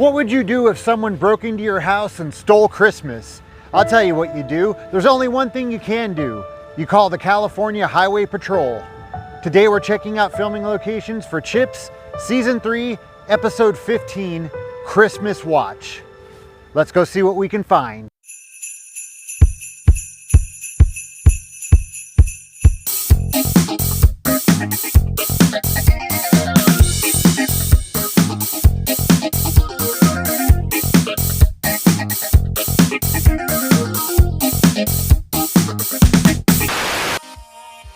What would you do if someone broke into your house and stole Christmas? I'll tell you what you do. There's only one thing you can do. You call the California Highway Patrol. Today we're checking out filming locations for CHiPs, Season 3, Episode 15, Christmas Watch. Let's go see what we can find.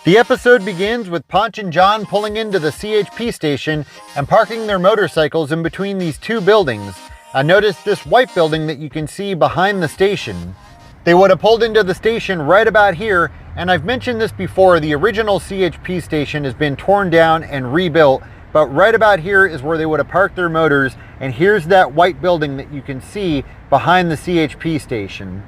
The episode begins with Ponch and Jon pulling into the CHP station and parking their motorcycles in between these two buildings. I noticed this white building that you can see behind the station. They would have pulled into the station right about here, and I've mentioned this before, the original CHP station has been torn down and rebuilt, but right about here is where they would have parked their motors, and here's that white building that you can see behind the CHP station.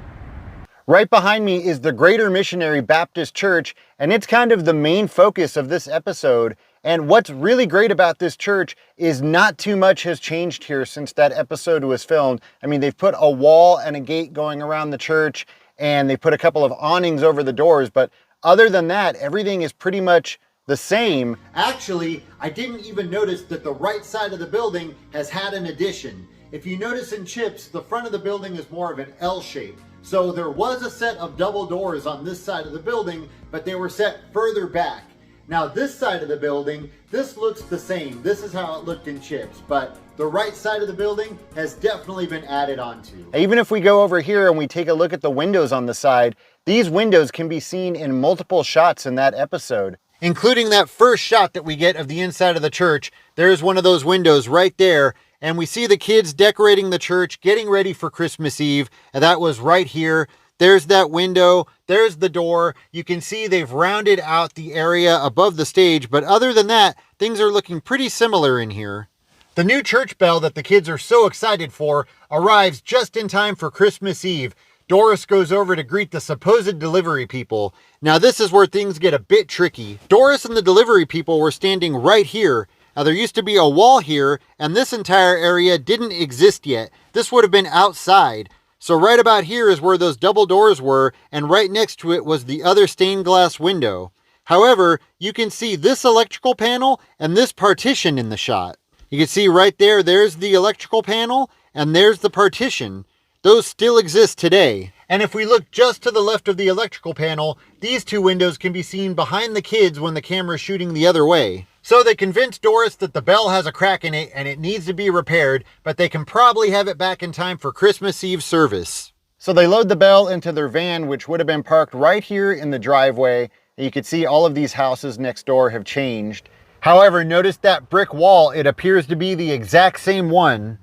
Right behind me is the Greater Missionary Baptist Church, and it's kind of the main focus of this episode. And what's really great about this church is not too much has changed here since that episode was filmed. I mean, they've put a wall and a gate going around the church, and they put a couple of awnings over the doors, but other than that, everything is pretty much the same. Actually, I didn't even notice that the right side of the building has had an addition. If you notice in CHiPs, the front of the building is more of an L shape. So there was a set of double doors on this side of the building, but they were set further back. Now this side of the building, this looks the same. This is how it looked in CHiPs, but the right side of the building has definitely been added onto. Even if we go over here and we take a look at the windows on the side, these windows can be seen in multiple shots in that episode. Including that first shot that we get of the inside of the church, there's one of those windows right there. And we see the kids decorating the church, getting ready for Christmas Eve. And that was right here. There's that window. There's the door. You can see they've rounded out the area above the stage. But other than that, things are looking pretty similar in here. The new church bell that the kids are so excited for arrives just in time for Christmas Eve. Doris goes over to greet the supposed delivery people. Now this is where things get a bit tricky. Doris and the delivery people were standing right here. Now there used to be a wall here, and this entire area didn't exist yet. This would have been outside. So right about here is where those double doors were, and right next to it was the other stained glass window. However, you can see this electrical panel and this partition in the shot. You can see right there, there's the electrical panel, and there's the partition. Those still exist today. And if we look just to the left of the electrical panel, these two windows can be seen behind the kids when the camera is shooting the other way. So they convinced Doris that the bell has a crack in it and it needs to be repaired, but they can probably have it back in time for Christmas Eve service. So they load the bell into their van, which would have been parked right here in the driveway. And you can see all of these houses next door have changed. However, notice that brick wall, it appears to be the exact same one.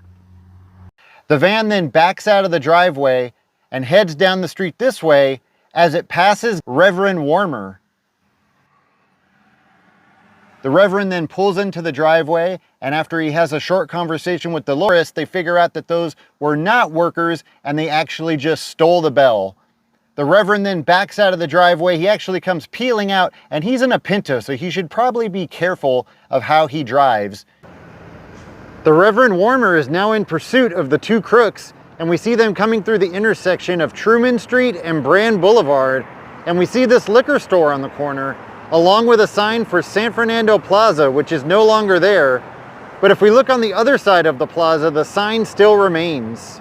The van then backs out of the driveway and heads down the street this way as it passes Reverend Warmer. The Reverend then pulls into the driveway, and after he has a short conversation with Dolores, they figure out that those were not workers and they actually just stole the bell. The Reverend then backs out of the driveway. He actually comes peeling out, and he's in a Pinto, so he should probably be careful of how he drives. The Reverend Warmer is now in pursuit of the two crooks, and we see them coming through the intersection of Truman Street and Brand Boulevard, and we see this liquor store on the corner, along with a sign for San Fernando Plaza, which is no longer there. But if we look on the other side of the plaza, the sign still remains.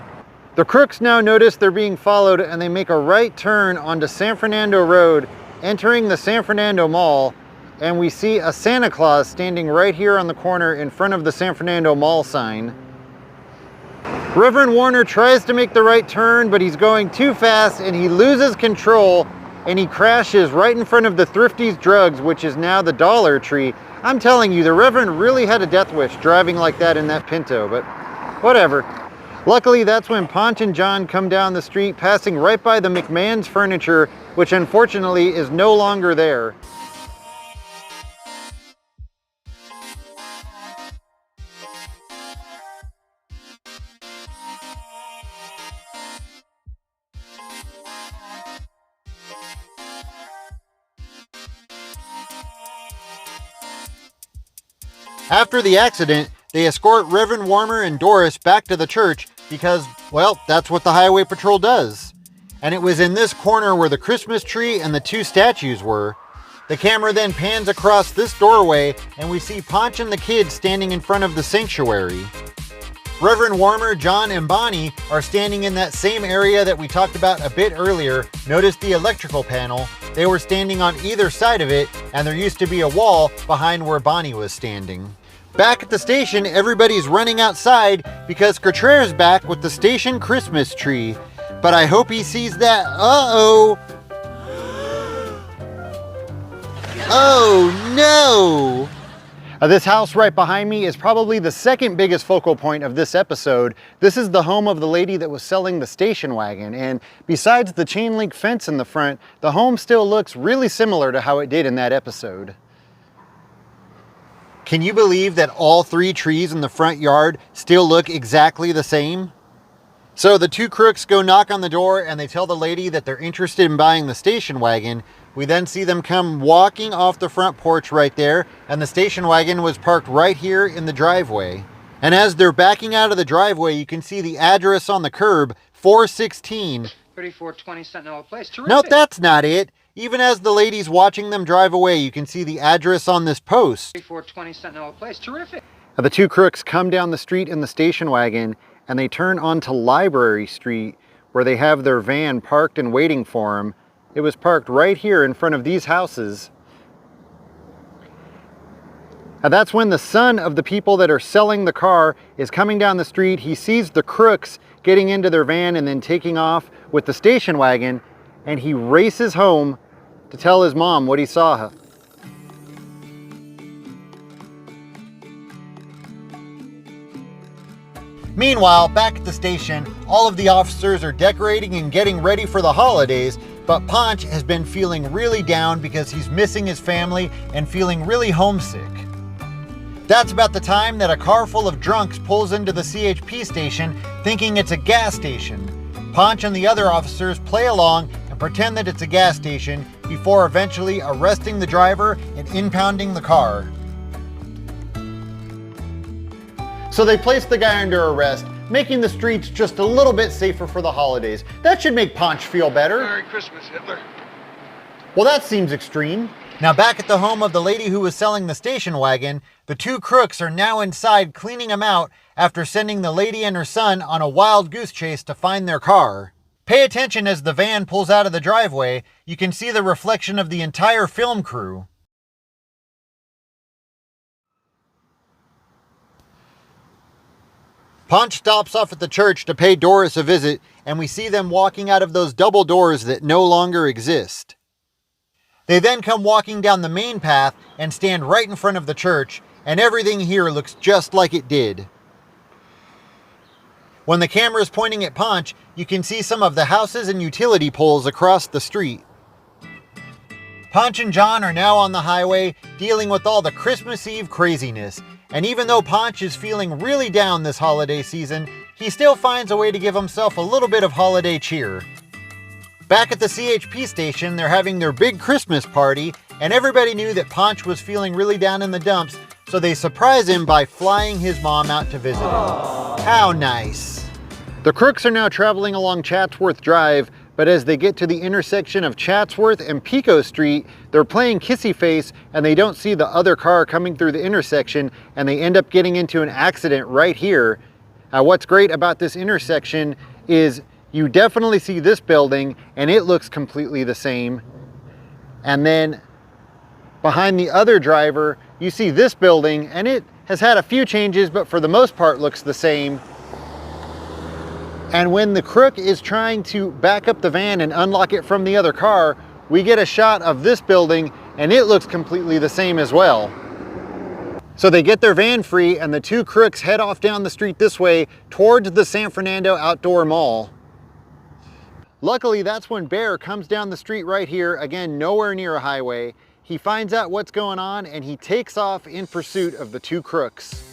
The crooks now notice they're being followed, and they make a right turn onto San Fernando Road, entering the San Fernando Mall, and we see a Santa Claus standing right here on the corner in front of the San Fernando Mall sign. Reverend Warner tries to make the right turn, but he's going too fast and he loses control and he crashes right in front of the Thrifty's Drugs, which is now the Dollar Tree. I'm telling you, the Reverend really had a death wish driving like that in that Pinto, but whatever. Luckily, that's when Ponch and Jon come down the street, passing right by the McMahon's Furniture, which unfortunately is no longer there. After the accident, They escort Reverend Warmer and Doris back to the church because, well, that's what the highway patrol does. And it was in this corner where the Christmas tree and the two statues were. The camera then pans across this doorway and we see Ponch and the kids standing in front of the sanctuary. Reverend Warmer, Jon, and Bonnie are standing in that same area that we talked about a bit earlier. Notice the electrical panel. They were standing on either side of it, and there used to be a wall behind where Bonnie was standing. Back at the station, everybody's running outside because Coutre's back with the station Christmas tree. But I hope he sees that. Uh-oh! Oh no! This house right behind me is probably the second biggest focal point of this episode. This is the home of the lady that was selling the station wagon, and besides the chain link fence in the front, the home still looks really similar to how it did in that episode. Can you believe that all three trees in the front yard still look exactly the same? So the two crooks go knock on the door and they tell the lady that they're interested in buying the station wagon. We then see them come walking off the front porch right there, and the station wagon was parked right here in the driveway. And as they're backing out of the driveway, you can see the address on the curb, 416. 3420 Sentinel Place. Terrific. Nope, that's not it. Even as the lady's watching them drive away, you can see the address on this post. 3420 Sentinel Place. Terrific. The two crooks come down the street in the station wagon and they turn onto Library Street where they have their van parked and waiting for them. It was parked right here in front of these houses. And that's when the son of the people that are selling the car is coming down the street. He sees the crooks getting into their van and then taking off with the station wagon, and he races home to tell his mom what he saw. Meanwhile, back at the station, all of the officers are decorating and getting ready for the holidays, but Ponch has been feeling really down because he's missing his family and feeling really homesick. That's about the time that a car full of drunks pulls into the CHP station thinking it's a gas station. Ponch and the other officers play along and pretend that it's a gas station before eventually arresting the driver and impounding the car. So they place the guy under arrest, making the streets just a little bit safer for the holidays. That should make Ponch feel better. Merry Christmas, Hitler. Well, that seems extreme. Now back at the home of the lady who was selling the station wagon, the two crooks are now inside cleaning them out after sending the lady and her son on a wild goose chase to find their car. Pay attention as the van pulls out of the driveway. You can see the reflection of the entire film crew. Ponch stops off at the church to pay Doris a visit, and we see them walking out of those double doors that no longer exist. They then come walking down the main path and stand right in front of the church, and everything here looks just like it did. When the camera is pointing at Ponch, you can see some of the houses and utility poles across the street. Ponch and Jon are now on the highway dealing with all the Christmas Eve craziness. And even though Ponch is feeling really down this holiday season, he still finds a way to give himself a little bit of holiday cheer. Back at the CHP station, they're having their big Christmas party, and everybody knew that Ponch was feeling really down in the dumps, so they surprise him by flying his mom out to visit him. How nice. The crooks are now traveling along Chatsworth Drive, but as they get to the intersection of Chatsworth and Pico Street, they're playing kissy face and they don't see the other car coming through the intersection, and they end up getting into an accident right here. What's great about this intersection is you definitely see this building and it looks completely the same. And then behind the other driver, you see this building and it has had a few changes, but for the most part looks the same. And when the crook is trying to back up the van and unlock it from the other car, we get a shot of this building and it looks completely the same as well. So they get their van free and the two crooks head off down the street this way towards the San Fernando Outdoor Mall. Luckily, that's when Bear comes down the street right here, again, nowhere near a highway. He finds out what's going on and he takes off in pursuit of the two crooks.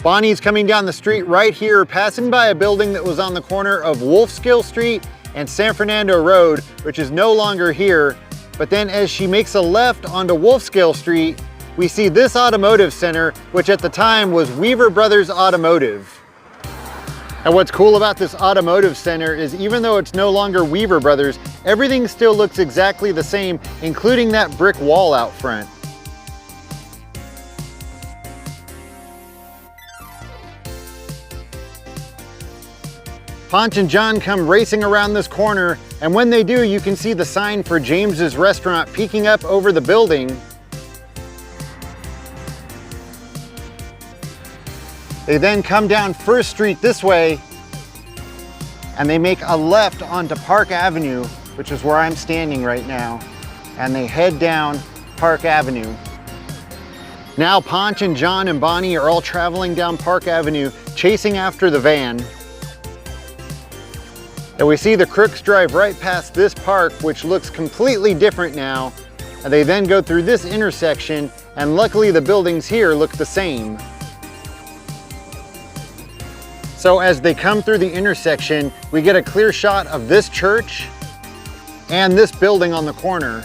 Bonnie's coming down the street right here, passing by a building that was on the corner of Wolfskill Street and San Fernando Road, which is no longer here. But then as she makes a left onto Wolfskill Street, we see this automotive center, which at the time was Weaver Brothers Automotive. And what's cool about this automotive center is even though it's no longer Weaver Brothers, everything still looks exactly the same, including that brick wall out front. Ponch and Jon come racing around this corner, and when they do, you can see the sign for James's Restaurant peeking up over the building. They then come down First Street this way, and they make a left onto Park Avenue, which is where I'm standing right now, and they head down Park Avenue. Now Ponch and Jon and Bonnie are all traveling down Park Avenue, chasing after the van. And we see the crooks drive right past this park, which looks completely different now, and they then go through this intersection, and luckily the buildings here look the same. So as they come through the intersection, we get a clear shot of this church and this building on the corner.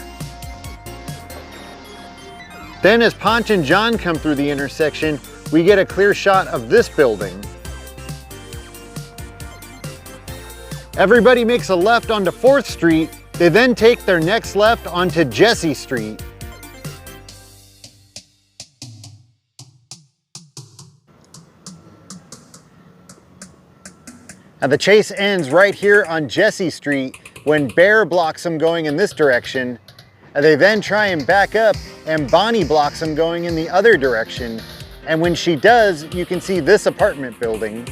Then as Ponch and Jon come through the intersection, we get a clear shot of this building. Everybody makes a left onto 4th Street. They then take their next left onto Jesse Street. And the chase ends right here on Jesse Street when Bear blocks them going in this direction. And they then try and back up, and Bonnie blocks them going in the other direction. And when she does, you can see this apartment building.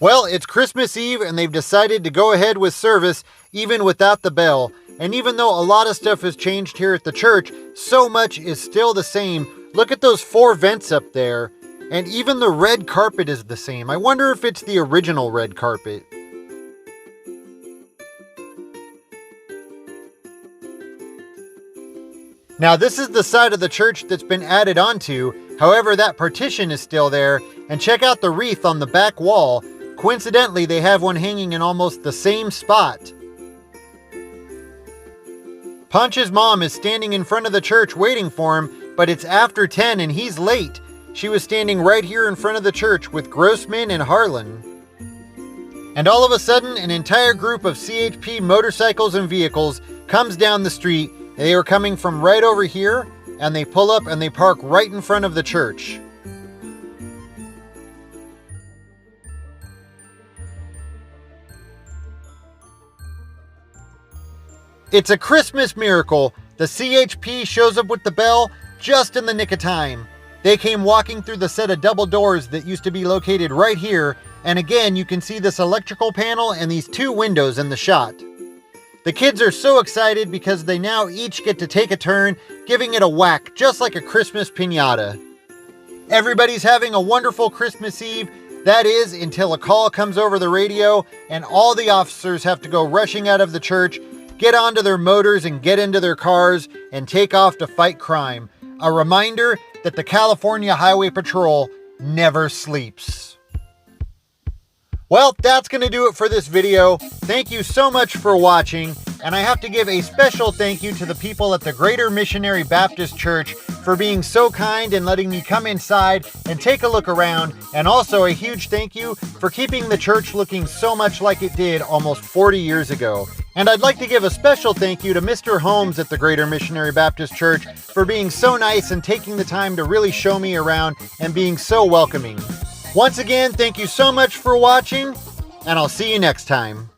Well, it's Christmas Eve and they've decided to go ahead with service even without the bell. And even though a lot of stuff has changed here at the church, so much is still the same. Look at those 4 vents up there. And even the red carpet is the same. I wonder if it's the original red carpet. Now this is the side of the church that's been added onto. However, that partition is still there. And check out the wreath on the back wall. Coincidentally, they have one hanging in almost the same spot. Ponch's mom is standing in front of the church waiting for him, but it's after 10 and he's late. She was standing right here in front of the church with Grossman and Harlan. And all of a sudden, an entire group of CHP motorcycles and vehicles comes down the street. They are coming from right over here, and they pull up and they park right in front of the church. It's a Christmas miracle. The CHP shows up with the bell just in the nick of time. They came walking through the set of double doors that used to be located right here, and again you can see this electrical panel and these 2 windows in the shot. The kids are so excited because they now each get to take a turn, giving it a whack just like a Christmas piñata. Everybody's having a wonderful Christmas Eve. That is, until a call comes over the radio and all the officers have to go rushing out of the church, get onto their motors and get into their cars and take off to fight crime. A reminder that the California Highway Patrol never sleeps. Well, that's going to do it for this video. Thank you so much for watching, and I have to give a special thank you to the people at the Greater Missionary Baptist Church for being so kind and letting me come inside and take a look around, and also a huge thank you for keeping the church looking so much like it did almost 40 years ago. And I'd like to give a special thank you to Mr. Holmes at the Greater Missionary Baptist Church for being so nice and taking the time to really show me around and being so welcoming. Once again, thank you so much for watching, and I'll see you next time.